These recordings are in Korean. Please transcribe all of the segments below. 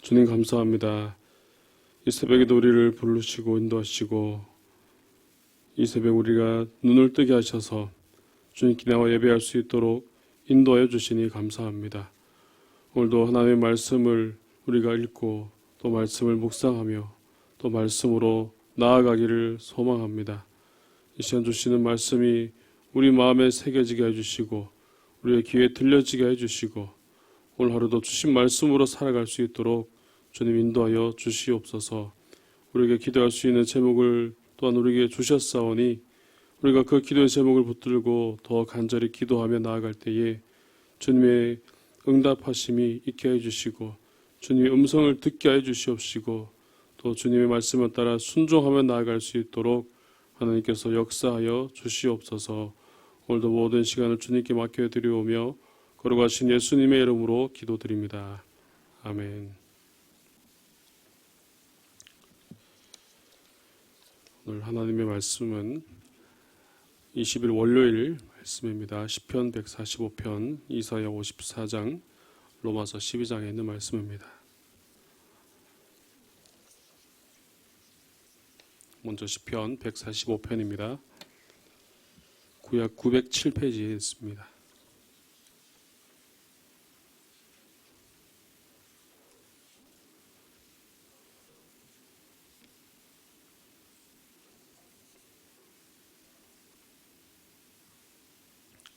주님 감사합니다. 이 새벽에도 우리를 부르시고 인도하시고 이 새벽 우리가 눈을 뜨게 하셔서 주님 기나와 예배할 수 있도록 인도하여 주시니 감사합니다. 오늘도 하나님의 말씀을 우리가 읽고 또 말씀을 묵상하며 또 말씀으로 나아가기를 소망합니다. 이 시간 주시는 말씀이 우리 마음에 새겨지게 해주시고 우리의 귀에 들려지게 해주시고 오늘 하루도 주신 말씀으로 살아갈 수 있도록 주님 인도하여 주시옵소서. 우리에게 기도할 수 있는 제목을 또한 우리에게 주셨사오니 우리가 그 기도의 제목을 붙들고 더 간절히 기도하며 나아갈 때에 주님의 응답하심이 있게 해주시고 주님의 음성을 듣게 해주시옵시고 또 주님의 말씀을 따라 순종하며 나아갈 수 있도록 하나님께서 역사하여 주시옵소서. 오늘도 모든 시간을 주님께 맡겨드리오며 거룩하신 예수님의 이름으로 기도드립니다. 아멘. 오늘 하나님의 말씀은 20일 월요일 말씀입니다. 시편 145편, 이사야 54장, 로마서 12장에 있는 말씀입니다. 먼저 시편 145편입니다. 구약 907페이지에 있습니다.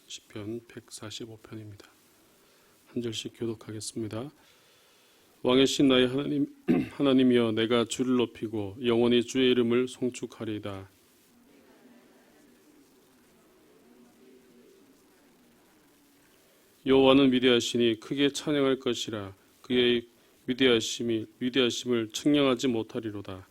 시편 145편입니다. 한 절씩 교독하겠습니다. 왕의 신 나의 하나님이여 내가 주를 높이고 영원히 주의 이름을 송축하리이다. 여호와는 위대하시니 크게 찬양할 것이라. 그의 위대하심을 측량하지 못하리로다.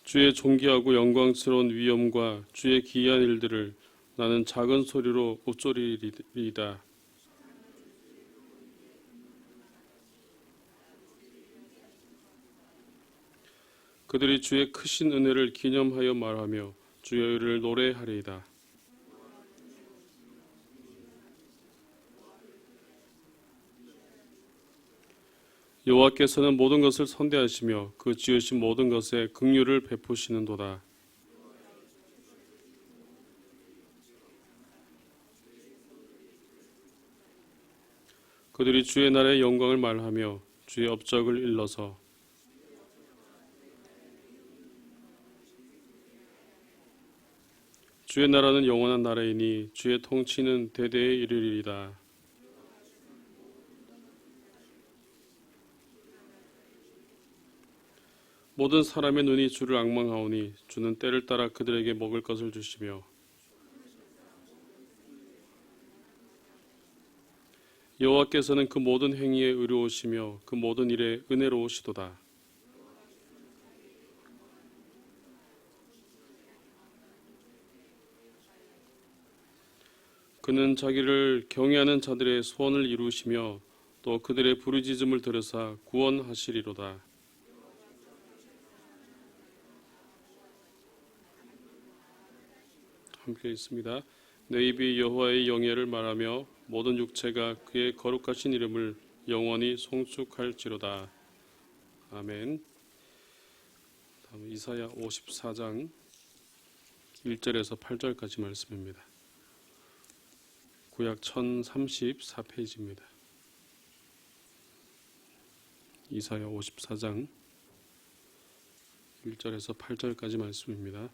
주의 존귀하고 영광스러운 위엄과 주의 기이한 일들을 나는 작은 소리로 읊조리리이다. 그들이 주의 크신 은혜를 기념하여 말하며 주의 의를 노래하리이다. 여호와께서는 모든 것을 선대하시며 그 지으신 모든 것에 긍휼을 베푸시는도다. 그들이 주의 나라의 영광을 말하며 주의 업적을 일러서 주의 나라는 영원한 나라이니 주의 통치는 대대에 이르리이다. 모든 사람의 눈이 주를 앙망하오니 주는 때를 따라 그들에게 먹을 것을 주시며 여호와께서는 그 모든 행위에 의로우시며 그 모든 일에 은혜로우시도다. 그는 자기를 경외하는 자들의 소원을 이루시며 또 그들의 부르짖음을 들으사 구원하시리로다. 함께 있습니다. 내 입이 여호와의 영예를 말하며 모든 육체가 그의 거룩하신 이름을 영원히 송축할지로다. 아멘. 다음 이사야 54장 1절에서 8절까지 말씀입니다. 구약 1034페이지입니다. 이사야 54장 1절에서 8절까지 말씀입니다.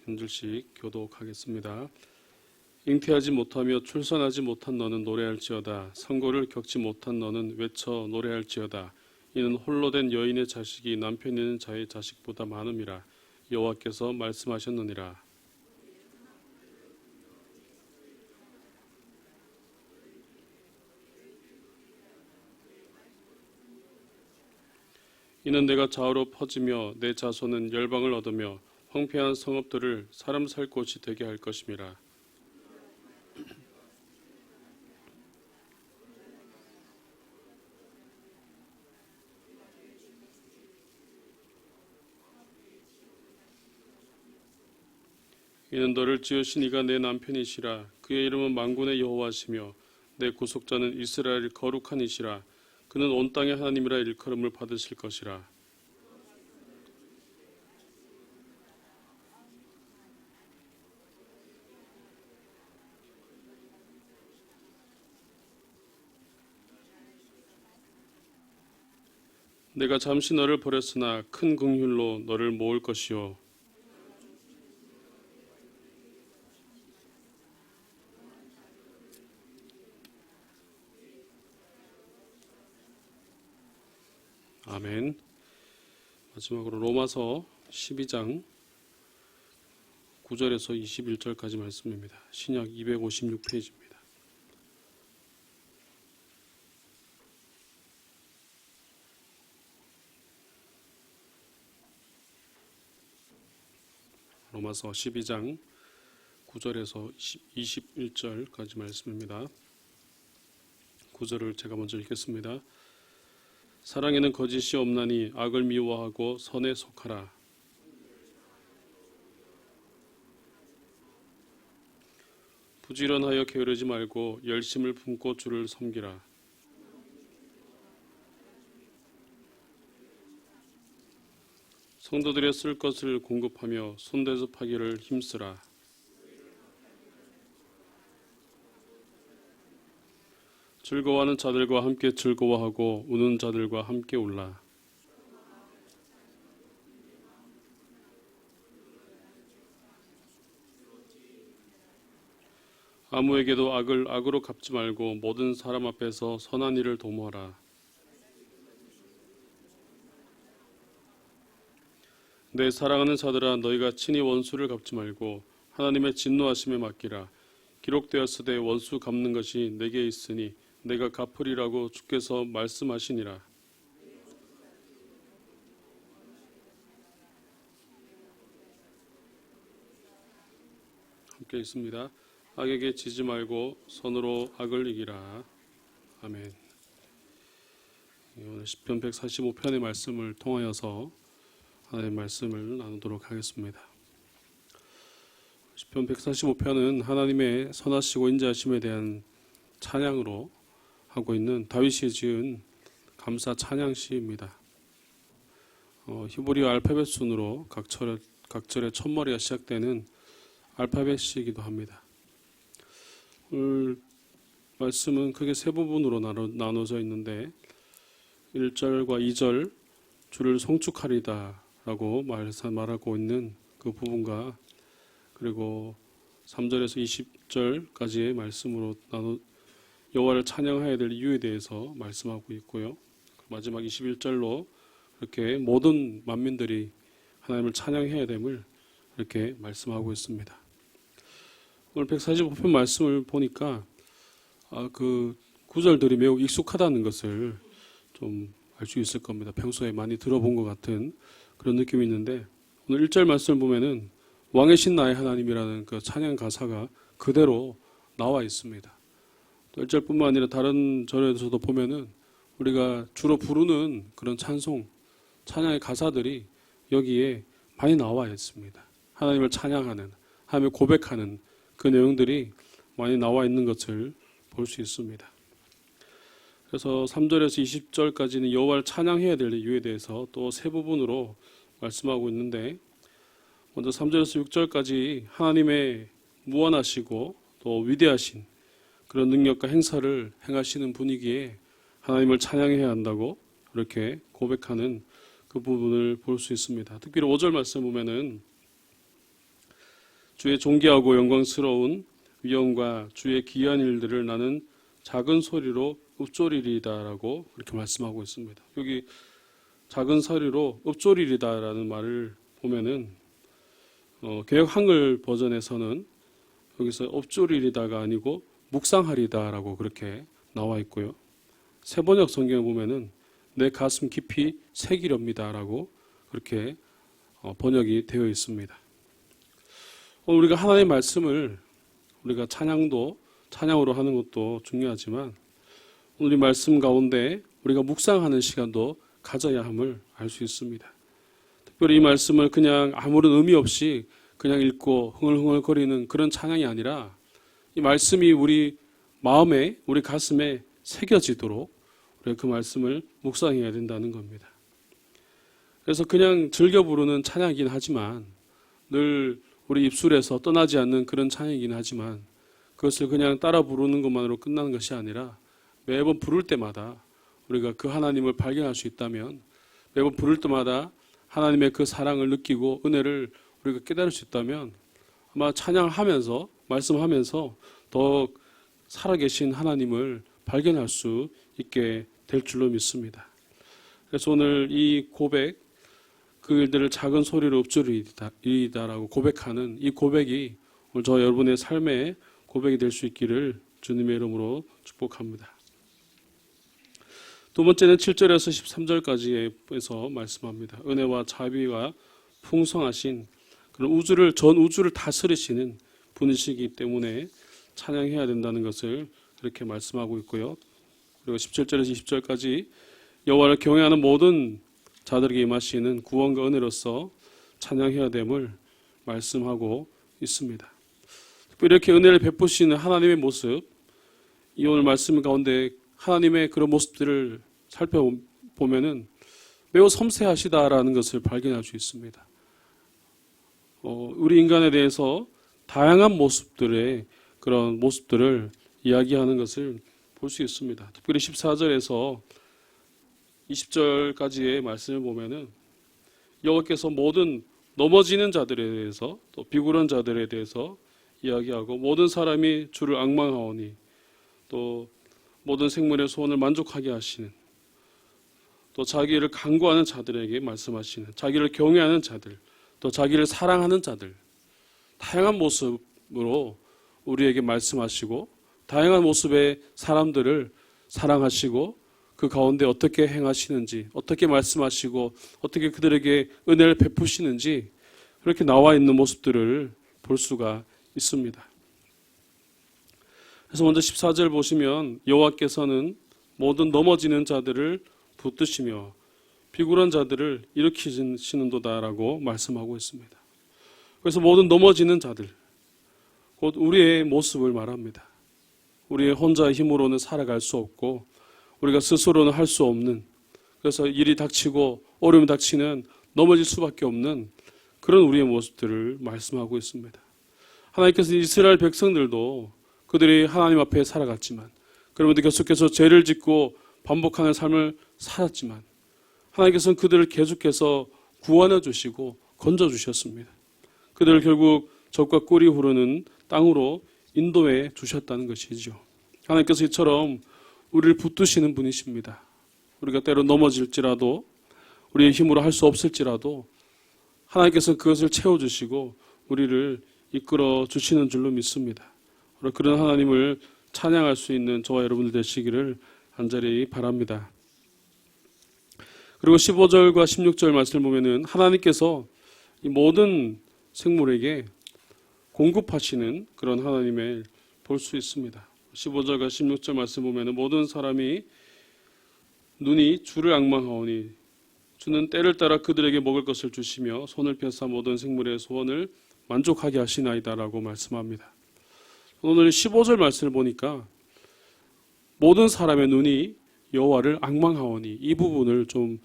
한 절씩 교독하겠습니다. 잉태하지 못하며 출산하지 못한 너는 노래할지어다. 선고를 겪지 못한 너는 외쳐 노래할지어다. 이는 홀로 된 여인의 자식이 남편 있는 자의 자식보다 많음이라. 여호와께서 말씀하셨느니라. 이는 내가 좌우로 퍼지며 내 자손은 열방을 얻으며 황폐한 성읍들을 사람 살 곳이 되게 할 것임이라. 이는 너를 지으신 이가 내 남편이시라. 그의 이름은 만군의 여호와시며 내 구속자는 이스라엘 거룩한 이시라. 그는 온 땅의 하나님이라 일컬음을 받으실 것이라. 내가 잠시 너를 버렸으나 큰 긍휼로 너를 모을 것이요 아멘. 마지막으로 로마서 12장 9절에서 21절까지 말씀입니다. 신약 256페이지입니다. 로마서 12장 9절에서 21절까지 말씀입니다. 9절을 제가 먼저 읽겠습니다. 사랑에는 거짓이 없나니 악을 미워하고 선에 속하라. 부지런하여 게으르지 말고 열심을 품고 주를 섬기라. 성도들의 쓸 것을 공급하며 손대접하기를 힘쓰라. 즐거워하는 자들과 함께 즐거워하고 우는 자들과 함께 울라. 아무에게도 악을 악으로 갚지 말고 모든 사람 앞에서 선한 일을 도모하라. 내 사랑하는 자들아, 너희가 친히 원수를 갚지 말고 하나님의 진노하심에 맡기라. 기록되었으되 원수 갚는 것이 내게 있으니 내가 갚으리라고 주께서 말씀하시니라. 함께 있습니다. 악에게 지지 말고 선으로 악을 이기라. 아멘. 오늘 시편 145편의 말씀을 통하여서 하나님의 말씀을 나누도록 하겠습니다. 시편 145편은 하나님의 선하시고 인자하심에 대한 찬양으로 하고 있는 다윗이 지은 감사 찬양시입니다. 히브리어 알파벳 순으로 각 절의 첫머리가 시작되는 알파벳이기도 합니다. 오늘 말씀은 크게 세 부분으로 나눠져 있는데 1절과 2절 주를 송축하리다 라고 말하고 있는 그 부분과 그리고 3절에서 20절까지의 말씀으로 여호와를 찬양해야 될 이유에 대해서 말씀하고 있고요. 마지막 21절로 이렇게 모든 만민들이 하나님을 찬양해야 됨을 이렇게 말씀하고 있습니다. 오늘 145편 말씀을 보니까 그 구절들이 매우 익숙하다는 것을 좀 알 수 있을 겁니다. 평소에 많이 들어본 것 같은 그런 느낌이 있는데 오늘 1절 말씀을 보면은 왕의 신 나의 하나님이라는 그 찬양 가사가 그대로 나와 있습니다. 또 1절뿐만 아니라 다른 절에서도 보면은 우리가 주로 부르는 그런 찬양의 가사들이 여기에 많이 나와 있습니다. 하나님을 찬양하는, 하나님을 고백하는 그 내용들이 많이 나와 있는 것을 볼 수 있습니다. 그래서 3절에서 20절까지는 여호와를 찬양해야 될 이유에 대해서 또 세 부분으로 말씀하고 있는데 먼저 3절에서 6절까지 하나님의 무한하시고 또 위대하신 그런 능력과 행사를 행하시는 분위기에 하나님을 찬양해야 한다고 이렇게 고백하는 그 부분을 볼 수 있습니다. 특별히 5절 말씀 보면은 주의 존귀하고 영광스러운 위엄과 주의 기이한 일들을 나는 작은 소리로 읊조리리다라고 그렇게 말씀하고 있습니다. 여기 작은 소리로 읊조리리다라는 말을 보면은 개역 한글 버전에서는 여기서 읊조리리다가 아니고 묵상하리다라고 그렇게 나와 있고요. 세번역 성경에 보면은 내 가슴 깊이 새기렵니다라고 그렇게 번역이 되어 있습니다. 우리가 하나님의 말씀을 우리가 찬양으로 하는 것도 중요하지만 오늘 이 말씀 가운데 우리가 묵상하는 시간도 가져야 함을 알 수 있습니다. 특별히 이 말씀을 그냥 아무런 의미 없이 그냥 읽고 흥얼흥얼거리는 그런 찬양이 아니라 이 말씀이 우리 마음에, 우리 가슴에 새겨지도록 우리가 그 말씀을 묵상해야 된다는 겁니다. 그래서 그냥 즐겨 부르는 찬양이긴 하지만 늘 우리 입술에서 떠나지 않는 그런 찬양이긴 하지만 그것을 그냥 따라 부르는 것만으로 끝나는 것이 아니라 매번 부를 때마다 우리가 그 하나님을 발견할 수 있다면, 매번 부를 때마다 하나님의 그 사랑을 느끼고 은혜를 우리가 깨달을 수 있다면 아마 찬양하면서, 말씀하면서 더 살아계신 하나님을 발견할 수 있게 될 줄로 믿습니다. 그래서 오늘 이 고백, 그 일들을 작은 소리로 읊조리이다라고 고백하는 이 고백이 오늘 저 여러분의 삶의 고백이 될 수 있기를 주님의 이름으로 축복합니다. 두 번째는 7절에서 13절까지에서 말씀합니다. 은혜와 자비가 풍성하신 그런 전 우주를 다스리시는 분이시기 때문에 찬양해야 된다는 것을 이렇게 말씀하고 있고요. 그리고 17절에서 20절까지 여호와를 경외하는 모든 자들에게 임하시는 구원과 은혜로서 찬양해야 됨을 말씀하고 있습니다. 특별히 이렇게 은혜를 베푸시는 하나님의 모습, 이 오늘 말씀 가운데 하나님의 그런 모습들을 살펴보면은 매우 섬세하시다라는 것을 발견할 수 있습니다. 우리 인간에 대해서 다양한 모습들의 그런 모습들을 이야기하는 것을 볼 수 있습니다. 특별히 14절에서 20절까지의 말씀을 보면은 여호와께서 모든 넘어지는 자들에 대해서 또 비굴한 자들에 대해서 이야기하고 모든 사람이 주를 앙망하오니 또 모든 생물의 소원을 만족하게 하시는, 또 자기를 간구하는 자들에게 말씀하시는, 자기를 경외하는 자들, 또 자기를 사랑하는 자들, 다양한 모습으로 우리에게 말씀하시고 다양한 모습의 사람들을 사랑하시고 그 가운데 어떻게 행하시는지, 어떻게 말씀하시고 어떻게 그들에게 은혜를 베푸시는지 그렇게 나와 있는 모습들을 볼 수가 있습니다. 그래서 먼저 14절 보시면 여호와께서는 모든 넘어지는 자들을 붙드시며 비굴한 자들을 일으키시는도다라고 말씀하고 있습니다. 그래서 모든 넘어지는 자들, 곧 우리의 모습을 말합니다. 우리의 혼자의 힘으로는 살아갈 수 없고 우리가 스스로는 할 수 없는, 그래서 일이 닥치고 어려움이 닥치는 넘어질 수밖에 없는 그런 우리의 모습들을 말씀하고 있습니다. 하나님께서 이스라엘 백성들도 그들이 하나님 앞에 살아갔지만, 그러면도 계속해서 죄를 짓고 반복하는 삶을 살았지만 하나님께서는 그들을 계속해서 구원해 주시고 건져 주셨습니다. 그들을 결국 적과 꿀이 흐르는 땅으로 인도해 주셨다는 것이죠. 하나님께서 이처럼 우리를 붙드시는 분이십니다. 우리가 때로 넘어질지라도, 우리의 힘으로 할 수 없을지라도 하나님께서 그것을 채워주시고 우리를 이끌어 주시는 줄로 믿습니다. 그런 하나님을 찬양할 수 있는 저와 여러분들 되시기를 간절히 바랍니다. 그리고 15절과 16절 말씀을 보면은 하나님께서 이 모든 생물에게 공급하시는 그런 하나님을 볼 수 있습니다. 15절과 16절 말씀 보면은 모든 사람이 눈이 주를 앙망하오니 주는 때를 따라 그들에게 먹을 것을 주시며 손을 펴사 모든 생물의 소원을 만족하게 하시나이다라고 말씀합니다. 오늘 15절 말씀을 보니까 모든 사람의 눈이 여호와를 앙망하오니 이 부분을 좀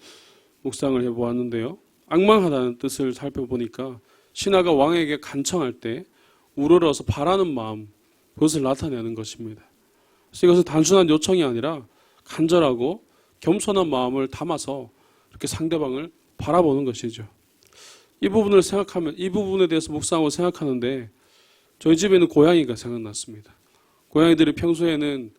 묵상을 해보았는데요. 앙망하다는 뜻을 살펴보니까 신하가 왕에게 간청할 때 우러러서 바라는 마음, 그것을 나타내는 것입니다. 그래서 이것은 단순한 요청이 아니라 간절하고 겸손한 마음을 담아서 이렇게 상대방을 바라보는 것이죠. 이 부분을 생각하면, 이 부분에 대해서 묵상하고 생각하는데 저희 집에는 고양이가 생각났습니다. 고양이들이 평소에는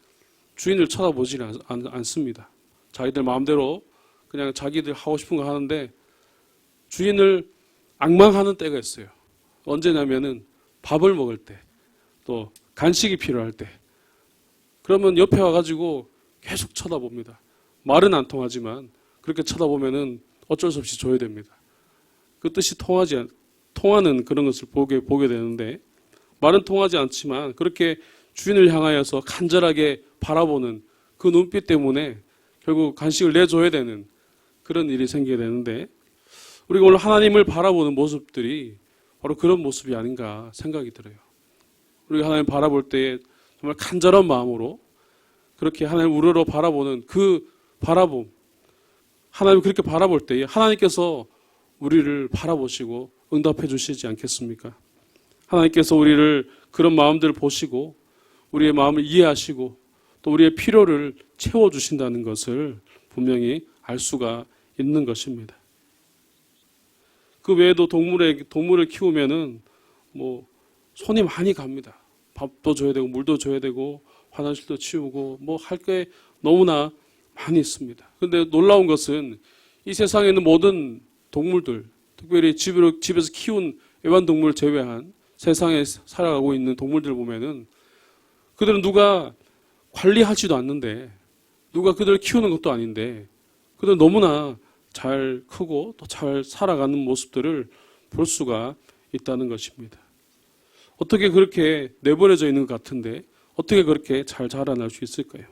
주인을 쳐다보지 않습니다. 자기들 마음대로 그냥 자기들 하고 싶은 거 하는데 주인을 앙망하는 때가 있어요. 언제냐면은 밥을 먹을 때, 또 간식이 필요할 때, 그러면 옆에 와가지고 계속 쳐다봅니다. 말은 안 통하지만 그렇게 쳐다보면은 어쩔 수 없이 줘야 됩니다. 그 뜻이 통하는 그런 것을 보게 되는데, 말은 통하지 않지만 그렇게 주인을 향하여서 간절하게 바라보는 그 눈빛 때문에 결국 간식을 내줘야 되는 그런 일이 생기게 되는데, 우리가 오늘 하나님을 바라보는 모습들이 바로 그런 모습이 아닌가 생각이 들어요. 우리가 하나님 바라볼 때 정말 간절한 마음으로 그렇게 하나님 우러러 바라보는 그 바라봄, 하나님 그렇게 바라볼 때에 하나님께서 우리를 바라보시고 응답해 주시지 않겠습니까? 하나님께서 우리를 그런 마음들을 보시고 우리의 마음을 이해하시고 또 우리의 필요를 채워주신다는 것을 분명히 알 수가 있는 것입니다. 그 외에도 동물을 키우면은 손이 많이 갑니다. 밥도 줘야 되고 물도 줘야 되고 화장실도 치우고 할 게 너무나 많이 있습니다. 그런데 놀라운 것은 이 세상에 있는 모든 동물들, 특별히 집에서 키운 애완동물을 제외한 세상에 살아가고 있는 동물들을 보면은 그들은 누가 관리하지도 않는데 누가 그들을 키우는 것도 아닌데 그들은 너무나 잘 크고 또 잘 살아가는 모습들을 볼 수가 있다는 것입니다. 어떻게 그렇게 내버려져 있는 것 같은데 어떻게 그렇게 잘 자라날 수 있을까요?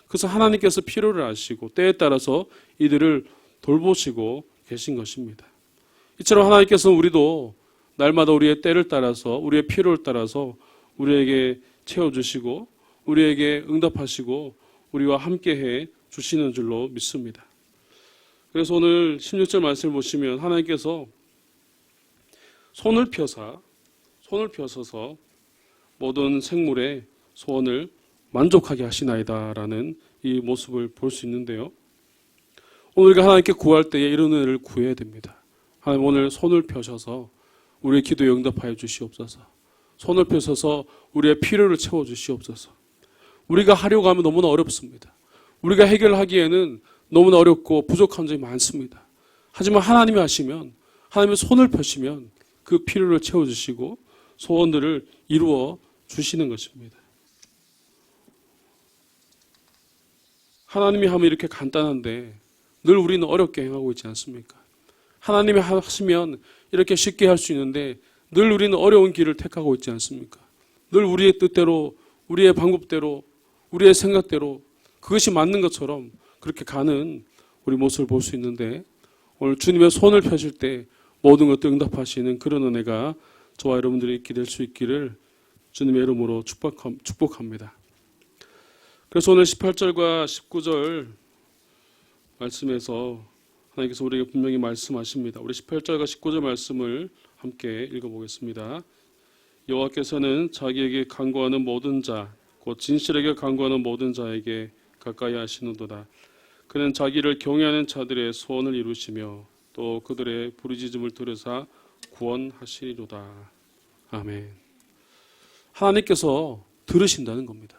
그래서 하나님께서 필요를 아시고 때에 따라서 이들을 돌보시고 계신 것입니다. 이처럼 하나님께서는 우리도 날마다 우리의 때를 따라서 우리의 필요를 따라서 우리에게 채워주시고 우리에게 응답하시고 우리와 함께해 주시는 줄로 믿습니다. 그래서 오늘 16절 말씀을 보시면 하나님께서 손을 펴서서 모든 생물의 소원을 만족하게 하시나이다라는 이 모습을 볼 수 있는데요. 오늘 우리가 하나님께 구할 때에 이런 은혜를 구해야 됩니다. 하나님 오늘 손을 펴셔서 우리의 기도에 응답하여 주시옵소서. 손을 펴셔서 우리의 필요를 채워 주시옵소서. 우리가 하려고 하면 너무나 어렵습니다. 우리가 해결하기에는 너무나 어렵고 부족한 점이 많습니다. 하지만 하나님이 하시면 하나님의 손을 펴시면 그 필요를 채워주시고 소원들을 이루어 주시는 것입니다. 하나님이 하면 이렇게 간단한데 늘 우리는 어렵게 행하고 있지 않습니까? 하나님이 하시면 이렇게 쉽게 할 수 있는데 늘 우리는 어려운 길을 택하고 있지 않습니까? 늘 우리의 뜻대로, 우리의 방법대로, 우리의 생각대로 그것이 맞는 것처럼 그렇게 가는 우리 모습을 볼 수 있는데 오늘 주님의 손을 펴실 때 모든 것들 응답하시는 그런 은혜가 저와 여러분들이 있게 될 수 있기를 주님의 이름으로 축복합니다. 그래서 오늘 18절과 19절 말씀에서 하나님께서 우리에게 분명히 말씀하십니다. 우리 18절과 19절 말씀을 함께 읽어보겠습니다. 여호와께서는 자기에게 간구하는 모든 자, 곧 진실에게 간구하는 모든 자에게 가까이 하시는도다. 그는 자기를 경외하는 자들의 소원을 이루시며 또 그들의 부르짖음을 들으사 구원하시리로다. 아멘. 하나님께서 들으신다는 겁니다.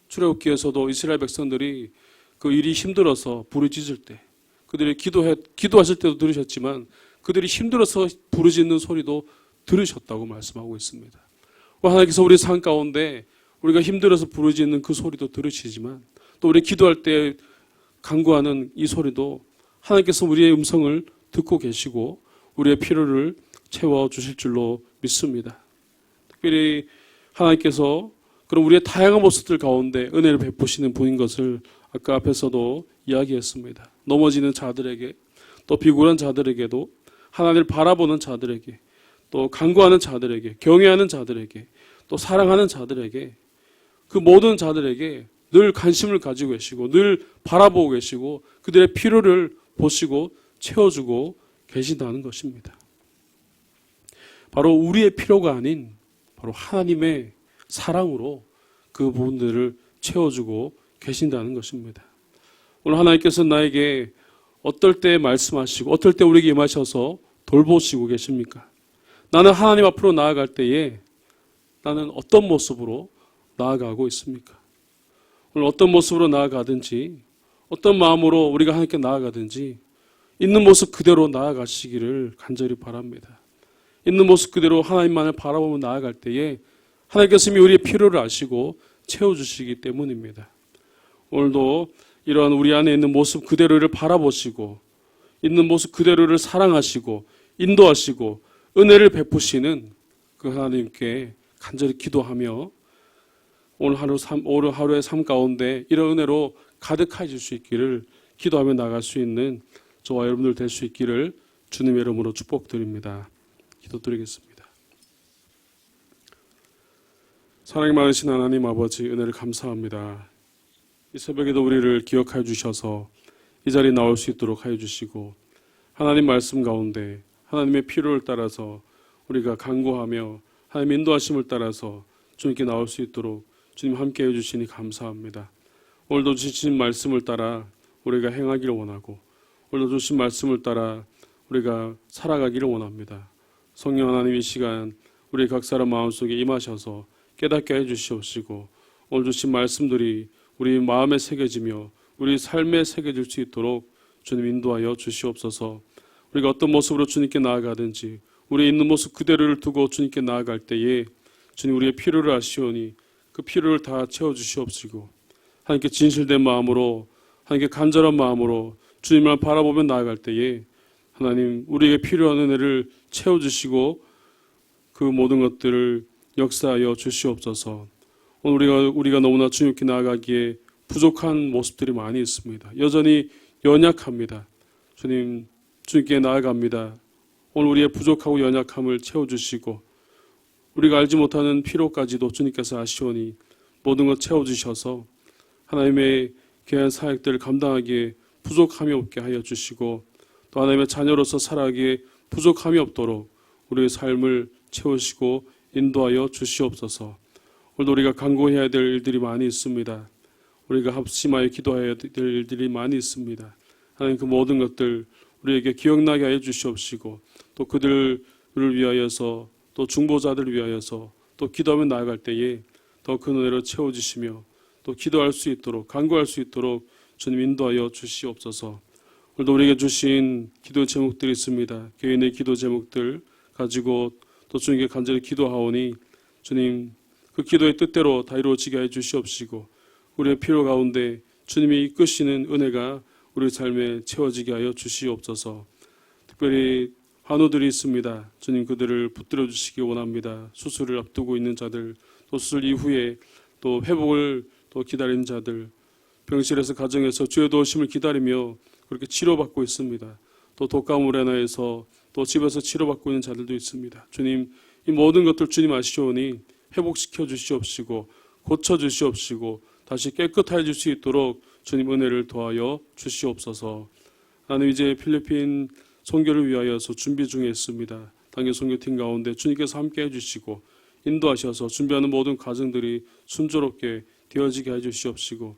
출애굽기에서도 이스라엘 백성들이 그 일이 힘들어서 부르짖을 때 그들이 기도하실 때도 들으셨지만 그들이 힘들어서 부르짖는 소리도 들으셨다고 말씀하고 있습니다. 하나님께서 우리 삶 가운데 우리가 힘들어서 부르짖는 그 소리도 들으시지만 또 우리 기도할 때 간구하는 이 소리도 하나님께서 우리의 음성을 듣고 계시고 우리의 필요를 채워주실 줄로 믿습니다. 특별히 하나님께서 그럼 우리의 다양한 모습들 가운데 은혜를 베푸시는 분인 것을 아까 앞에서도 이야기했습니다. 넘어지는 자들에게 또 비굴한 자들에게도 하나님을 바라보는 자들에게 또 간구하는 자들에게 경외하는 자들에게 또 사랑하는 자들에게 그 모든 자들에게 늘 관심을 가지고 계시고 늘 바라보고 계시고 그들의 필요를 보시고 채워주고 계신다는 것입니다. 바로 우리의 필요가 아닌 바로 하나님의 사랑으로 그 부분들을 채워주고 계신다는 것입니다. 오늘 하나님께서 나에게 어떨 때 말씀하시고 어떨 때 우리에게 임하셔서 돌보시고 계십니까? 나는 하나님 앞으로 나아갈 때에 나는 어떤 모습으로 나아가고 있습니까? 오늘 어떤 모습으로 나아가든지 어떤 마음으로 우리가 하나님께 나아가든지 있는 모습 그대로 나아가시기를 간절히 바랍니다. 있는 모습 그대로 하나님만을 바라보며 나아갈 때에 하나님께서 이미 우리의 필요를 아시고 채워주시기 때문입니다. 오늘도 이러한 우리 안에 있는 모습 그대로를 바라보시고 있는 모습 그대로를 사랑하시고 인도하시고 은혜를 베푸시는 그 하나님께 간절히 기도하며 오늘 하루의 삶 가운데 이런 은혜로 가득해질 수 있기를 기도하며 나갈 수 있는 저와 여러분들 될 수 있기를 주님의 이름으로 축복드립니다. 기도드리겠습니다. 사랑이 많으신 하나님 아버지, 은혜를 감사합니다. 이 새벽에도 우리를 기억하여 주셔서 이 자리에 나올 수 있도록 하여 주시고, 하나님 말씀 가운데 하나님의 필요를 따라서 우리가 간구하며 하나님의 인도하심을 따라서 주님께 나올 수 있도록 주님 함께 해주시니 감사합니다. 오늘도 주신 말씀을 따라 우리가 행하기를 원하고, 오늘도 주신 말씀을 따라 우리가 살아가기를 원합니다. 성령 하나님, 이 시간 우리 각 사람 마음속에 임하셔서 깨닫게 해주시옵시고, 오늘 주신 말씀들이 우리 마음에 새겨지며 우리 삶에 새겨질 수 있도록 주님 인도하여 주시옵소서. 우리가 어떤 모습으로 주님께 나아가든지 우리 있는 모습 그대로를 두고 주님께 나아갈 때에 주님 우리의 필요를 아시오니 그 필요를 다 채워주시옵시고, 하나님께 진실된 마음으로, 하나님께 간절한 마음으로 주님을 바라보며 나아갈 때에 하나님 우리에게 필요한 은혜를 채워주시고 그 모든 것들을 역사하여 주시옵소서. 오늘 우리가 너무나 주님께 나아가기에 부족한 모습들이 많이 있습니다. 여전히 연약합니다. 주님, 주님께 나아갑니다. 오늘 우리의 부족하고 연약함을 채워주시고, 우리가 알지 못하는 필요까지도 주님께서 아시오니 모든 것 채워주셔서 하나님의 귀한 사역들을 감당하기에 부족함이 없게 하여 주시고, 또 하나님의 자녀로서 살아가기에 부족함이 없도록 우리의 삶을 채우시고 인도하여 주시옵소서. 오늘도 우리가 간구해야 될 일들이 많이 있습니다. 우리가 합심하여 기도해야 될 일들이 많이 있습니다. 하나님, 그 모든 것들 우리에게 기억나게 하여 주시옵시고, 또 그들을 위하여서, 또 중보자들을 위하여서 또 기도하며 나아갈 때에 더 큰 은혜로 채워주시며 또 기도할 수 있도록, 간구할 수 있도록 주님 인도하여 주시옵소서. 오늘도 우리에게 주신 기도 제목들이 있습니다. 개인의 기도 제목들 가지고 또 주님께 간절히 기도하오니 주님 그 기도의 뜻대로 다 이루어지게 해 주시옵시고, 우리의 필요 가운데 주님이 이끄시는 은혜가 우리 삶에 채워지게 하여 주시옵소서. 특별히 환우들이 있습니다. 주님 그들을 붙들어 주시기 원합니다. 수술을 앞두고 있는 자들, 또 수술 이후에 또 회복을 또 기다리는 자들, 병실에서 가정에서 주의 도우심을 기다리며 그렇게 치료받고 있습니다. 또 독감으로 인하여서 또 집에서 치료받고 있는 자들도 있습니다. 주님, 이 모든 것들 주님 아시오니 회복시켜 주시옵시고 고쳐 주시옵시고 다시 깨끗해질 수 있도록 주님 은혜를 더하여 주시옵소서. 나는 이제 필리핀 선교를 위하여서 준비 중에 있습니다. 당일 선교팀 가운데 주님께서 함께 해주시고 인도하셔서 준비하는 모든 과정들이 순조롭게 되어지게 해주시옵시고,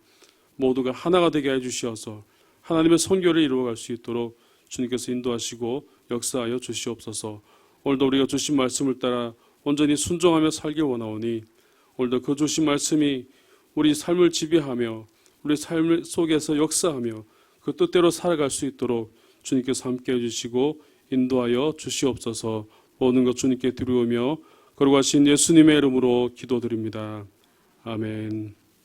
모두가 하나가 되게 해주시어서 하나님의 선교를 이루어갈 수 있도록 주님께서 인도하시고 역사하여 주시옵소서. 오늘도 우리가 주신 말씀을 따라 온전히 순종하며 살길 원하오니 오늘도 그 주신 말씀이 우리 삶을 지배하며 우리 삶 속에서 역사하며 그 뜻대로 살아갈 수 있도록 주님께서 함께 해주시고 인도하여 주시옵소서. 모든 것 주님께 드리우며 거룩하신 예수님의 이름으로 기도드립니다. 아멘.